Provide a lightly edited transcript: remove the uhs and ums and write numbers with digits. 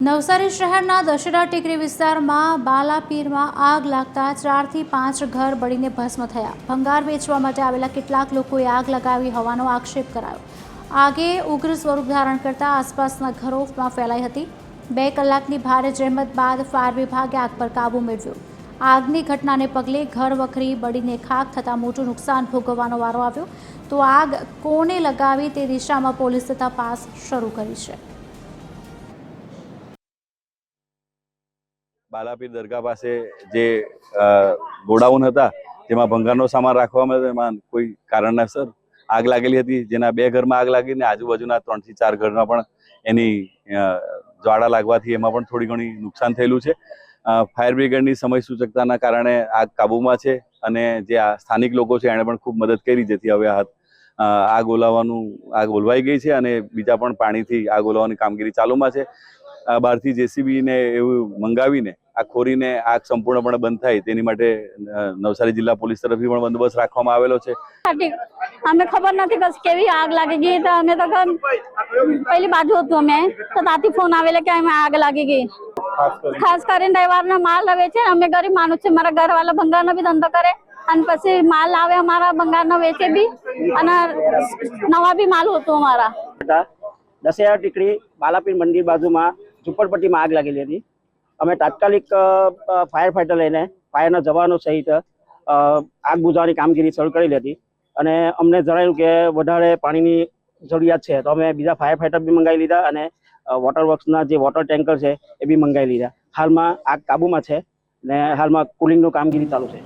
નવસારી શહેરના દશેરા ટેકરી વિસ્તારમાં બાલાપીરમાં આગ લાગતા 4 થી 5 ઘર બળીને ભસ્મ થયા। ભંગાર વેચવા માટે આવેલા કેટલાક લોકોએ આગ લગાવી હોવાનો આક્ષેપ કરાયો। આગે ઉગ્ર સ્વરૂપ ધારણ કરતા આસપાસના ઘરોમાં ફેલાઈ હતી। 2 કલાકની ભારે જહેમત બાદ ફાયર વિભાગે આગ પર કાબૂ મેળવ્યો। આગની ઘટનાને પગલે ઘર વખરી બળીને ખાખ થતાં મોટું નુકસાન ભોગવવાનો વારો આવ્યો। તો આગ કોણે લગાવી તે દિશામાં પોલીસે તપાસ શરૂ કરી છે। બાલાપીર દરગાહ પાસે જે ગોડાઉન હતા જેમાં ભંગારનો સામાન રાખવામાં આવ્યો એમાં કોઈ કારણસર આગ લાગેલી હતી, જેના 2 ઘરમાં આગ લાગીને આજુબાજુના 3 થી 4 ઘરમાં પણ એની જ્વાળા લાગવાથી એમાં પણ થોડી ઘણી નુકસાન થયેલું છે। ફાયર બ્રિગેડની સમય સૂચકતાના કારણે આગ કાબૂમાં છે અને જે સ્થાનિક લોકો છે એણે પણ ખૂબ મદદ કરી, જેથી હવે આગ ઓલવાઈ ગઈ છે અને બીજા પણ પાણીથી આગ ઓલવવાની કામગીરી ચાલુમાં છે। બહારથી જેસીબી ને એવું મંગાવીને આ ખોરીને આગ સંપૂર્ણપણે બંધ થાય તેની માટે નવસારી જિલ્લા પોલીસ તરફથી પણ બંદોબસ્ત રાખવામાં આવેલો છે। हमें खबर नहीं बस केवी आग लगेगी तो हमें तो घर पहली बाजू होती हमें तो ताती फोन आवेले कि हमें आग लगेगी। खास कर रविवार ना माल आवे छे, हमें गरीब मानुस छे, मारा घर वाला भंगार नो भी धंधो करे અને પછી માલ આવે અમારા ભંગાર નો વેચે બી અને નવા બી માલ હોતો અમારા। દશેરા ટીકડી બાલાપીર મંદિર બાજુમાં ઝુંપડપટ્ટીમાં આગ લાગેલી હતી। અમે તાત્કાલિક ફાયર ફાઈટર લઈને ફાયરના જવાનો સહિત આગ બુઝાવવાની કામગીરી શરૂ કરેલી હતી અને અમને જણાવ્યું કે વધારે પાણીની જરૂરિયાત છે તો અમે બીજા ફાયર ફાઈટર બી મંગાવી લીધા અને વોટર વર્ક્સના જે વોટર ટેન્કર છે એ બી મંગાવી લીધા। હાલમાં આગ કાબૂમાં છે ને હાલમાં કુલિંગનું કામગીરી ચાલુ છે।